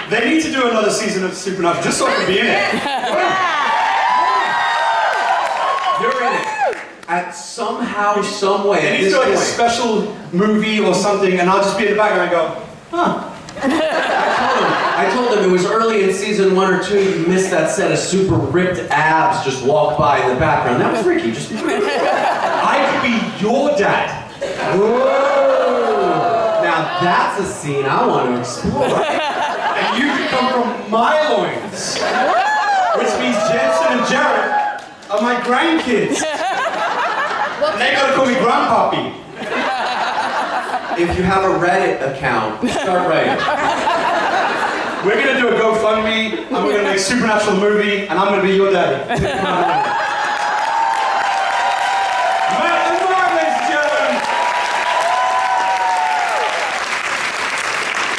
They need to do another season of Supernatural just so I can be in it. You're in it. And somehow, some way, They need to do like a special movie or something, and I'll just be in the background and go, huh. I told him it was early in season 1 or 2, you missed that set of super ripped abs just walk by in the background. That was Ricky, just... I could be your dad. Whoa! Now that's a scene I want to explore. And you could come from my loins. Which means Jensen and Jared are my grandkids. And they gotta call me Grandpappy. If you have a Reddit account, start writing. We're gonna do a GoFundMe, and we're gonna make a Supernatural movie, and I'm gonna be your daddy. Matt and Mark, ladies and gentlemen!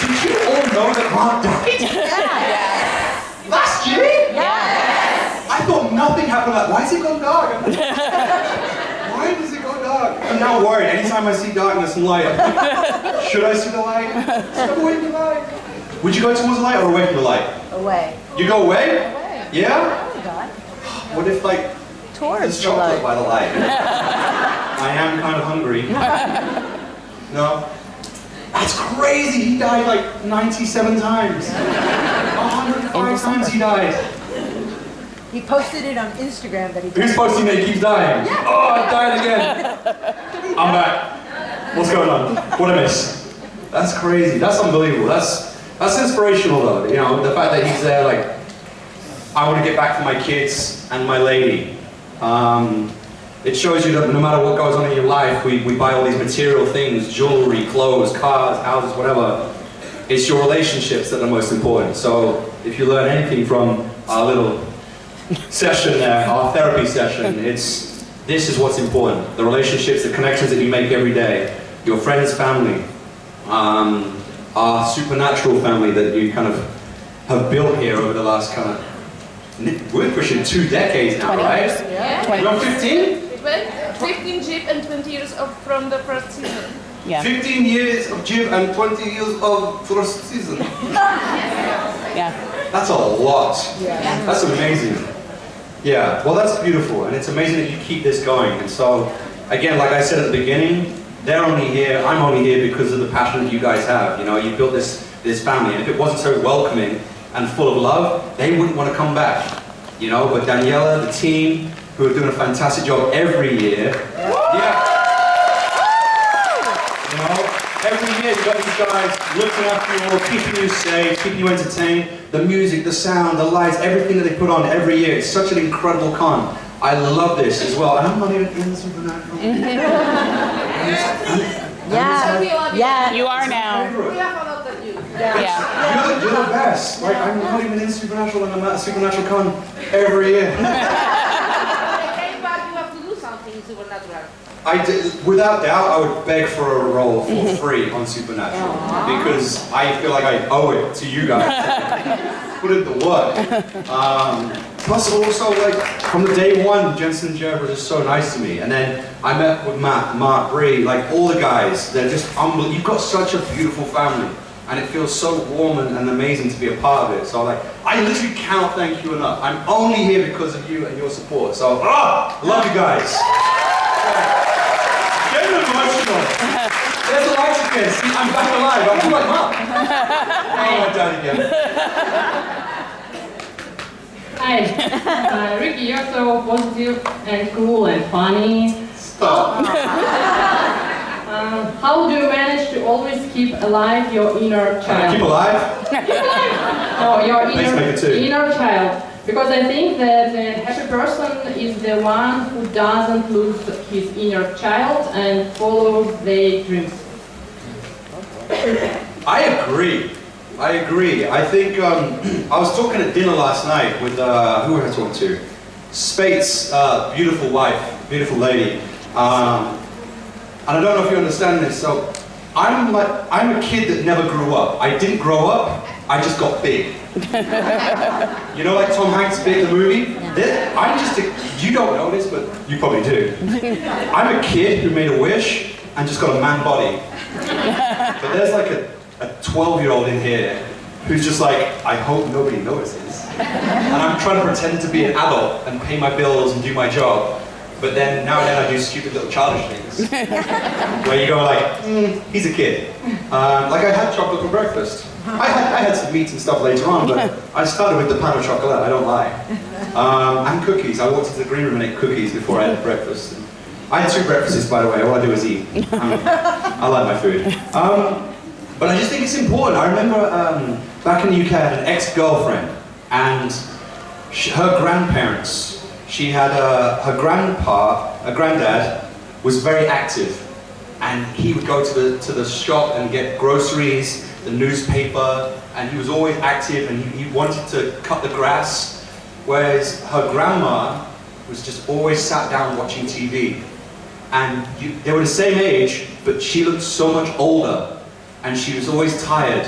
Did you all know that Mark died? Yes. Last year? Yes. I thought nothing happened like, why is it gone dark? Why does it go dark? I'm now worried. Anytime I see darkness and light, I'm like, should I see the light? Step away from the light. Would you go towards the light or away from the light? Away. You go away? Away. Yeah? Oh my God. What if, like, Towards there's the chocolate light. by the light? I am kind of hungry. No? That's crazy! He died like 97 times. 105 times he died. He posted it on Instagram that he Who's posting that he keeps dying? Yeah. Oh, I died again. I'm back. What's going on? What I miss? That's crazy. That's unbelievable. That's inspirational though. You know, the fact that he's there like, I want to get back to my kids and my lady. It shows you that no matter what goes on in your life, we buy all these material things, jewelry, clothes, cars, houses, whatever. It's your relationships that are most important. So if you learn anything from our little session there, our therapy session, this is what's important. The relationships, the connections that you make every day. Your friends, family. Our supernatural family that you kind of have built here over the last kind of, we're pushing 2 decades now, right? Yeah. We're on 15? 15 Jeep and 20 years from the first season. Yeah. 15 years of Jib and 20 years of first season. Yeah. That's a lot. Yeah. That's amazing. Yeah, well that's beautiful, and it's amazing that you keep this going. And so, again, like I said at the beginning, they're only here, I'm only here because of the passion that you guys have. You know, you built this family, and if it wasn't so welcoming and full of love, they wouldn't want to come back. You know, but Daniela, the team, who are doing a fantastic job every year. Yeah. You know, every year you've got these guys looking after you all, keeping you safe, keeping you entertained. The music, the sound, the lights, everything that they put on every year. It's such an incredible con. I love this as well. And I'm not even in the Supernatural. Yeah. You are now. We have found out that you. Yeah. You're the best. Like, I'm not even in Supernatural, and I'm at a Supernatural con every year. When I came back, you have to do something in Supernatural. I did, without doubt, I would beg for a role for free on Supernatural because I feel like I owe it to you guys. Put in the work. Plus, also, like from the day one, Jensen and Jared were just so nice to me. And then I met with Matt, Mark, Bree, like all the guys. They're just unbelievable. You've got such a beautiful family, and it feels so warm and amazing to be a part of it. So, like, I literally cannot thank you enough. I'm only here because of you and your support. So, love you guys. Getting emotional. There's the lights again. See, I'm back alive. I feel like Mark. Oh, my dad again. Hi. Ricky, you're so positive and cool and funny. Stop. How do you manage to always keep alive your inner child? Keep alive? No, your Pacemaker too. inner child. Because I think that a happy person is the one who doesn't lose his inner child and follows their dreams. I agree. I think, I was talking at dinner last night with, who was I talking to? Spate's beautiful wife, beautiful lady. And I don't know if you understand this, so I'm a kid that never grew up. I didn't grow up, I just got big. You know, like Tom Hanks' Big, the movie? I'm just you don't know this, but you probably do. I'm a kid who made a wish and just got a man body. But there's like a 12-year-old in here who's just like, I hope nobody notices. And I'm trying to pretend to be an adult and pay my bills and do my job. But then, now and then I do stupid little childish things. Where you go like, he's a kid. Like I had chocolate for breakfast. I had some meat and stuff later on, but I started with the pan au chocolat, I don't lie. And cookies. I walked into the green room and ate cookies before I had breakfast. And I had 2 breakfasts, by the way. All I do is eat. I like my food. But I just think it's important. I remember back in the UK, I had an ex-girlfriend, and her grandparents, she had her granddad was very active, and he would go to the shop and get groceries, the newspaper, and he was always active, and he wanted to cut the grass, whereas her grandma was just always sat down watching TV. And they were the same age, but she looked so much older, and she was always tired,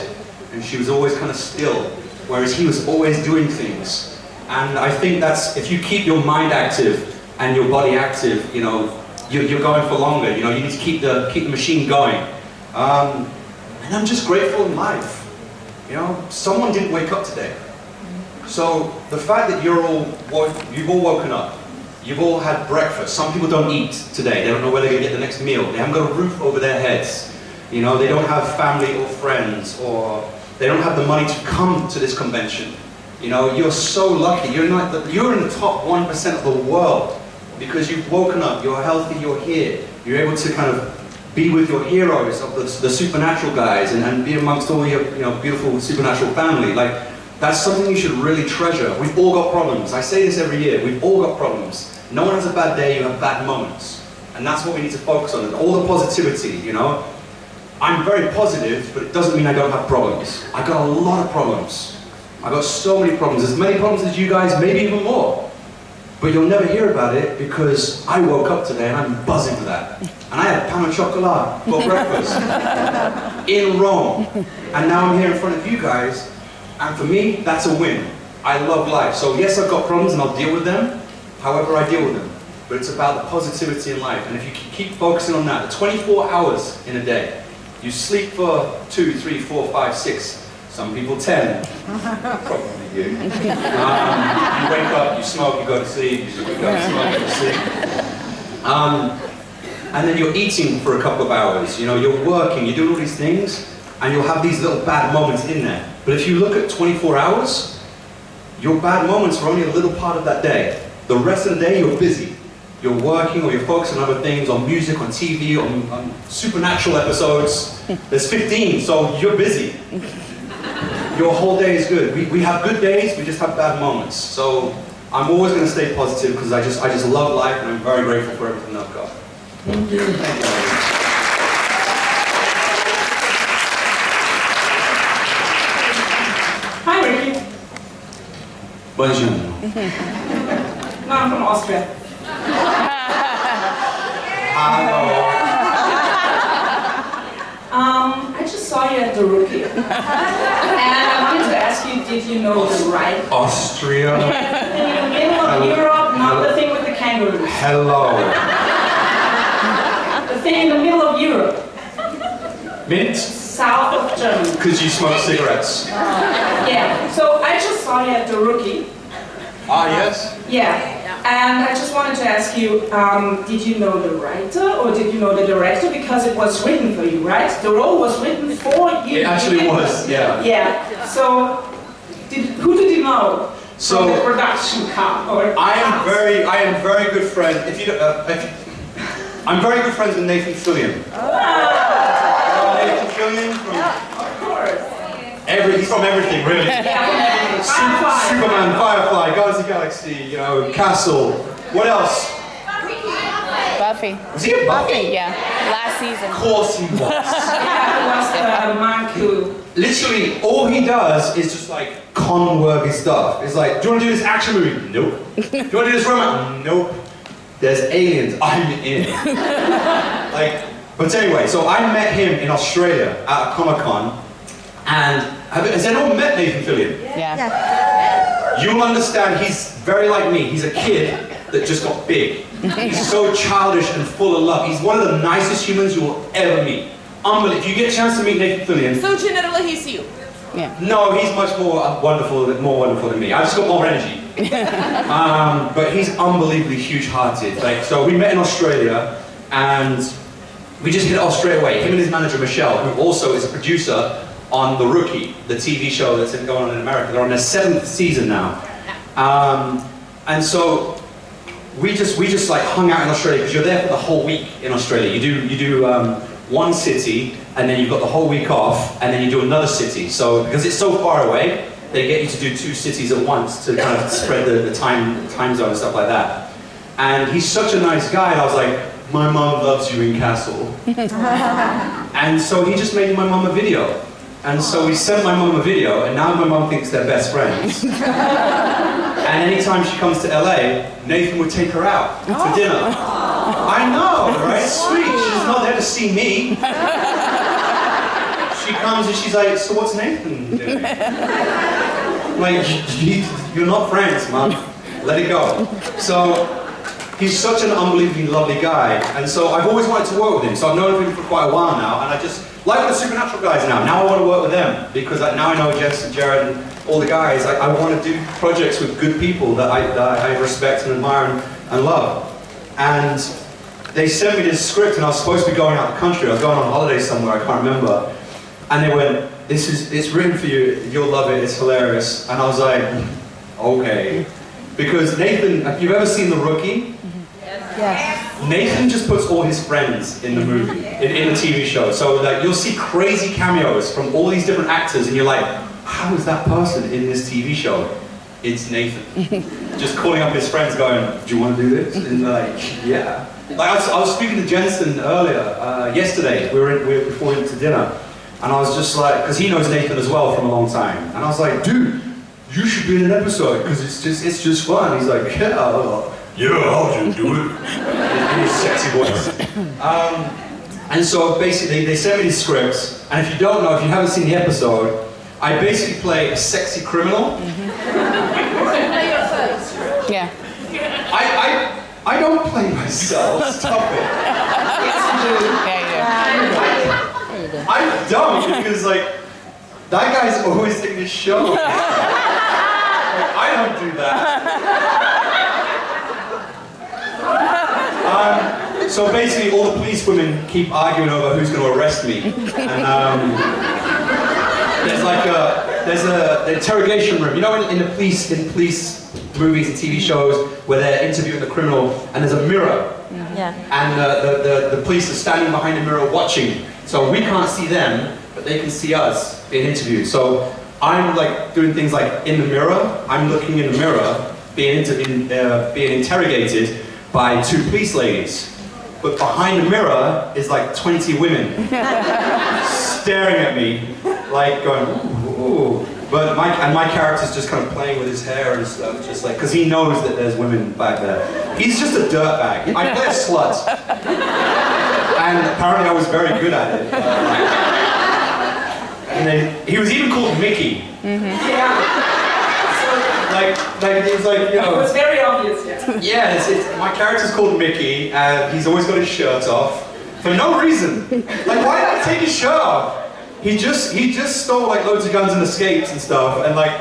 and she was always kind of still, whereas he was always doing things. And I think that's, if you keep your mind active and your body active, you know, you're going for longer. You know, you need to keep the machine going. And I'm just grateful in life. You know, someone didn't wake up today. So the fact that you've all woken up, you've all had breakfast. Some people don't eat today. They don't know where they're going to get the next meal. They haven't got a roof over their heads. You know, they don't have family or friends, or they don't have the money to come to this convention. You know, you're so lucky. You're in the top 1% of the world because you've woken up, you're healthy, you're here. You're able to kind of be with your heroes of the supernatural guys and be amongst all your beautiful supernatural family. Like, that's something you should really treasure. We've all got problems. I say this every year. We've all got problems. No one has a bad day, you have bad moments. And that's what we need to focus on, all the positivity, you know. I'm very positive, but it doesn't mean I don't have problems. I've got a lot of problems. I've got so many problems, as many problems as you guys, maybe even more. But you'll never hear about it because I woke up today and I'm buzzing for that. And I had pan au chocolat for breakfast in Rome. And now I'm here in front of you guys, and for me, that's a win. I love life. So yes, I've got problems and I'll deal with them, however I deal with them. But it's about the positivity in life. And if you keep focusing on that, the 24 hours in a day, you sleep for 2, 3, 4, 5, 6, some people 10, probably you. You wake up, you smoke, you go to sleep, you wake up, smoke, you go to sleep. And then you're eating for a couple of hours, you know, you're working, you're doing all these things, and you'll have these little bad moments in there. But if you look at 24 hours, your bad moments are only a little part of that day. The rest of the day, you're busy. You're working or you're focusing on other things, on music, on TV, on supernatural episodes. There's 15, so you're busy. Your whole day is good. We have good days, we just have bad moments. So I'm always going to stay positive because I just love life and I'm very grateful for everything I've got. Thank you. Thank you. Hi, Ricky. Bonjour. No, I'm from Austria. Hello. I just saw you at the Rookie. And I wanted to ask you, did you know the right? Austria. In the middle of Europe, not the thing with the kangaroos. Hello. The thing in the middle of Europe. Mint? South of Germany. Because you smoke cigarettes. Yeah, so I just saw you at the Rookie. Ah, yes? Yeah. And I just wanted to ask you, did you know the writer or did you know the director? Because it was written for you, right? The role was written for you. It actually was, yeah. Yeah. So, who did you know So, from the production cast? I am very good friend. I'm very good friends with Nathan Fillion. Nathan Fillion from. Of course. He's from everything, really. Yeah, Firefly. Superman, Firefly, Guardians of the Galaxy, you know, Castle. What else? Buffy. Was he a Buffy? Yeah, last season. Of course he was. Yeah, it was the man who. Literally, all he does is just like con-worthy stuff. It's like, do you want to do this action movie? Nope. Do you want to do this romance? Nope. There's aliens. I'm in. But anyway, so I met him in Australia at a Comic-Con, and has anyone met Nathan Fillion? Yeah. You'll understand he's very like me. He's a kid that just got big. He's so childish and full of love. He's one of the nicest humans you will ever meet. Unbelievable. If you get a chance to meet Nathan Fillion, So generally he's you. Yeah. No, he's much more wonderful than me. I've just got more energy. But he's unbelievably huge-hearted. Like, so we met in Australia, and we just hit it off straight away. Him and his manager Michelle, who also is a producer on The Rookie, the TV show that's going on in America. They're on their 7th season now. And so we just like hung out in Australia, because you're there for the whole week in Australia. You do one city, and then you've got the whole week off, and then you do another city. So because it's so far away, they get you to do 2 cities at once to kind of spread the time zone and stuff like that. And he's such a nice guy, and I was like, my mum loves you in Castle. And so he just made my mum a video. And so we sent my mum a video, and now my mum thinks they're best friends. And anytime she comes to LA, Nathan would take her out for dinner. I know, right? Sweet. She's not there to see me. She comes and she's like, so what's Nathan doing? Like, you're not friends, Mum. Let it go. So, he's such an unbelievably lovely guy, and so I've always wanted to work with him. So I've known him for quite a while now, and I just, like the Supernatural guys now I want to work with them, because now I know Jess and Jared and all the guys. I want to do projects with good people that I respect and admire and love. And they sent me this script, and I was supposed to be going out the country. I was going on holiday somewhere, I can't remember. And they went, it's written for you, you'll love it, it's hilarious. And I was like, okay. Because Nathan, if you've ever seen The Rookie, Yes. Nathan just puts all his friends in the movie, in the TV show. So like, you'll see crazy cameos from all these different actors, and you're like, how is that person in this TV show? It's Nathan. Just calling up his friends going, do you want to do this? And like, yeah. Like I was speaking to Jensen earlier, yesterday, before we went to dinner, and I was just like, because he knows Nathan as well from a long time, and I was like, dude, you should be in an episode, because it's just fun. He's like, yeah, I'll just do it. In his sexy voice. And so basically, they sent me these scripts, and if you don't know, if you haven't seen the episode, I basically play a sexy criminal. Yeah. I don't play myself. Stop it. I'm dumb because like that guy's always in this show. Like, I don't do that. So basically, all the police women keep arguing over who's going to arrest me. And there's an interrogation room. You know, in police movies and TV shows where they're interviewing the criminal, and there's a mirror. Yeah. And the police are standing behind the mirror watching. So we can't see them, but they can see us being interviewed. So I'm like doing things like in the mirror. I'm looking in the mirror, being interrogated by 2 police ladies. But behind the mirror is like 20 women staring at me, like going, ooh, ooh. But my character's just kind of playing with his hair and stuff, just like, because he knows that there's women back there. He's just a dirtbag. I play a slut. And apparently I was very good at it. And then, he was even called Mickey. Yeah. Like it was like, you know. It was very obvious, yeah. Yeah, my character's called Mickey, and he's always got his shirt off for no reason. Like, why did I take his shirt off? He just stole like loads of guns and escapes and stuff, and like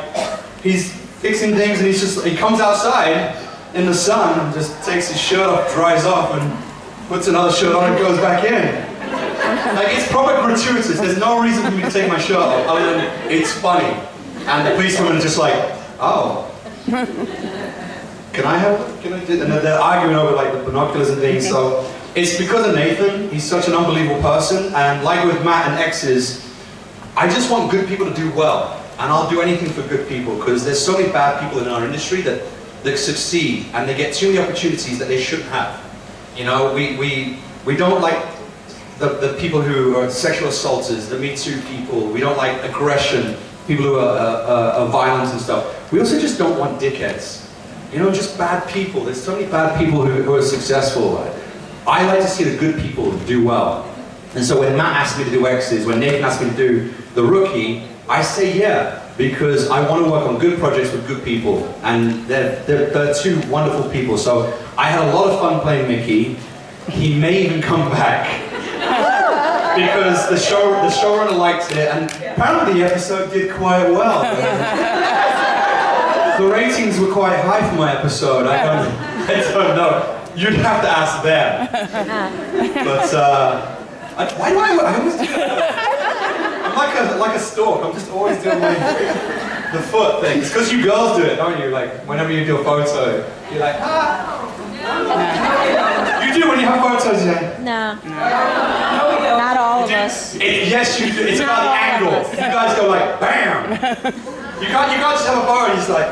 he's fixing things, and he comes outside in the sun and just takes his shirt off, dries off, and puts another shirt on and goes back in. Like, it's proper gratuitous. There's no reason for me to take my shirt off other than it's funny. And the policewomen are just like, oh. Can I do it? And they're arguing over like the binoculars and things. So it's because of Nathan. He's such an unbelievable person. And like with Matt and X's, I just want good people to do well. And I'll do anything for good people, because there's so many bad people in our industry that succeed, and they get too many opportunities that they shouldn't have. You know, we don't like the people who are sexual assaulters, the Me Too people. We don't like aggression, people who are violent and stuff. We also just don't want dickheads. You know, just bad people. There's so many bad people who are successful. I like to see the good people do well. And so when Matt asked me to do X's, when Nathan asked me to do The Rookie, I say yeah, because I want to work on good projects with good people. And they're 2 wonderful people. So I had a lot of fun playing Mickey. He may even come back. because the showrunner liked it, and apparently the episode did quite well. The ratings were quite high for my episode. I don't know. You'd have to ask them. But why do I always do that? I'm like a stork. I'm just always doing the foot thing. It's because you girls do it, don't you? Like whenever you do a photo, you're like ah. You do when you have photos, yeah? No. Not all of us. Yes, you do. It's about the angle. You guys go like bam. You can't just have a photo and just like.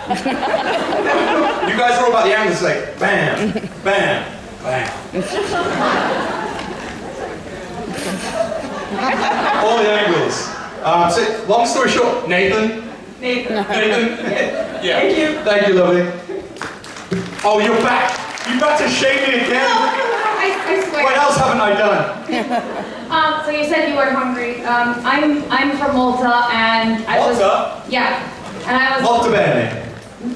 You guys are all about the angles, like bam, bam, bam. All the angles. So, long story short, Nathan. Yeah. Thank you, lovely. Oh, you're back. You're about to shake me again. I swear. What else haven't I done? So you said you were hungry. I'm from Malta, and I was. Malta? Yeah, and I was. Molto bene. No.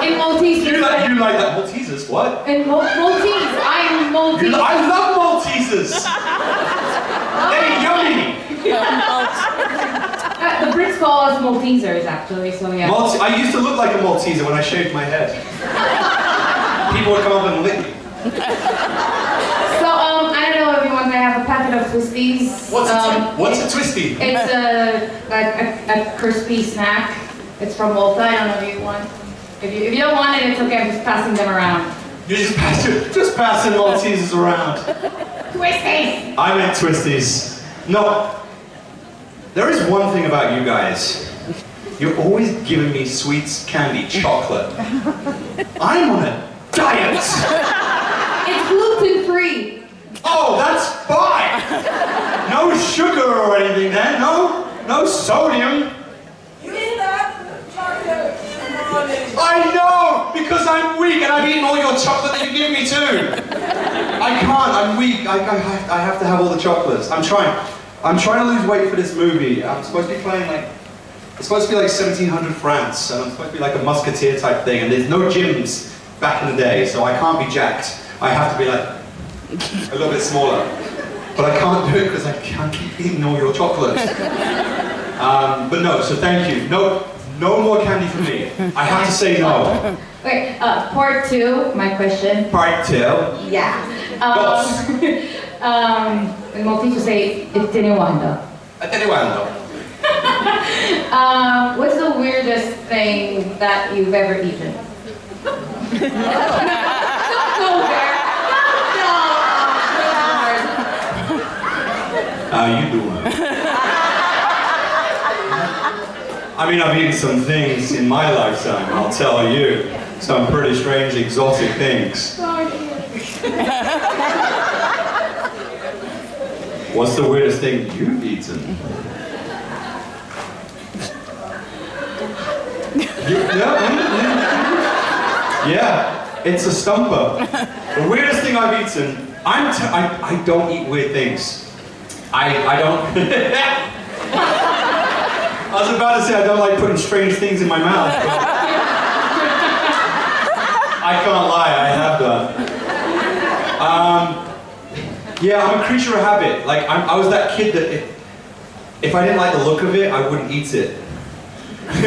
In Maltese. You like that Maltesers? What? In Maltese, I'm Maltese. I love Maltesers. They're yummy. The Brits call us Maltesers, actually. So yeah. I used to look like a Malteser when I shaved my head. People would come up and lick me. So I don't know if you want to have a packet of twisties. What's a twisty? It's a crispy snack. It's from Malta. I don't know if you want. If you don't want it, it's okay. I'm just passing them around. You're just passing Maltesers around. Twisties. I meant twisties. No. There is one thing about you guys. You're always giving me sweets, candy, chocolate. I'm on a diet. It's gluten-free. Oh, that's fine. No sugar or anything then, no sodium. You eat that chocolate in the morning. I know, because I'm weak and I've eaten all your chocolate that you give me too. I can't, I'm weak. I have to have all the chocolates. I'm trying to lose weight for this movie. I'm supposed to be playing like, it's supposed to be like 1700 France, and I'm supposed to be like a musketeer type thing, and there's no gyms back in the day, so I can't be jacked. I have to be like a little bit smaller. But I can't do it because I can't keep eating all your chocolates. But no, so thank you. No more candy for me. I have to say no. Wait, part two, my question. Part two. Yeah. In Maltese you say, attenuando. Attenuando. What's the weirdest thing that you've ever eaten? Don't go there. How you doing? I mean, I've eaten some things in my lifetime, I'll tell you. Some pretty strange, exotic things. What's the weirdest thing you've eaten? Yeah, it's a stumper. The weirdest thing I've eaten, I don't eat weird things. I don't. I was about to say I don't like putting strange things in my mouth. I can't lie, I have done. Yeah, I'm a creature of habit. Like I was that kid that if I didn't like the look of it, I wouldn't eat it. Not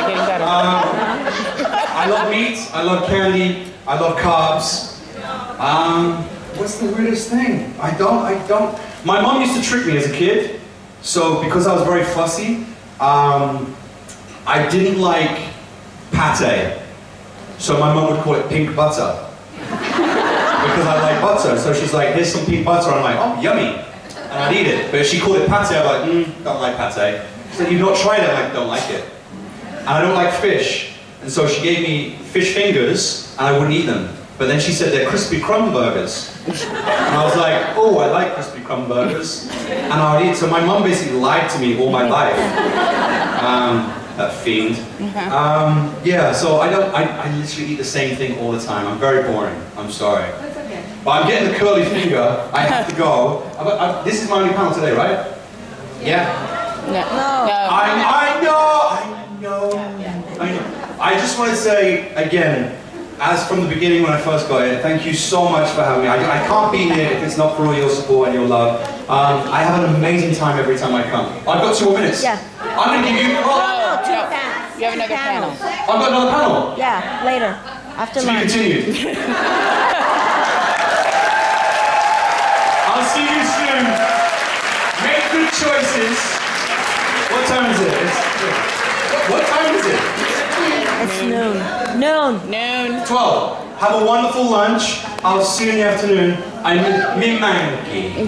getting better. I love meat, I love candy, I love carbs. What's the weirdest thing? I don't. My mom used to trick me as a kid, so because I was very fussy, I didn't like pate. So my mom would call it pink butter. Because I like butter, so she's like, here's some pink butter, I'm like, oh, yummy. And I'd eat it. But if she called it pate, I'm like, don't like pate. She said, you've not tried it? I'm like, don't like it. And I don't like fish. And so she gave me fish fingers, and I wouldn't eat them. But then she said they're crispy crumb burgers. And I was like, oh, I like crispy crumb burgers. And I would eat. So my mum basically lied to me all my life. That fiend. Yeah, so I literally eat the same thing all the time. I'm very boring. I'm sorry. That's okay. But I'm getting the curly finger. I have to go. This is my only panel today, right? Yeah? No. I know. I just want to say, again, as from the beginning when I first got here, thank you so much for having me. I can't be here if it's not for all your support and your love. I have an amazing time every time I come. I've got 2 more minutes. Yeah. I'm going to give you... No, two panels. You have another panel. I've got another panel. Yeah, later. After To be lunch. continued. I'll see you soon. Make good choices. What time is it? What time is it? It's noon. Noon. Noon. 12. Have a wonderful lunch. I'll see you in the afternoon. I'm Mimanki.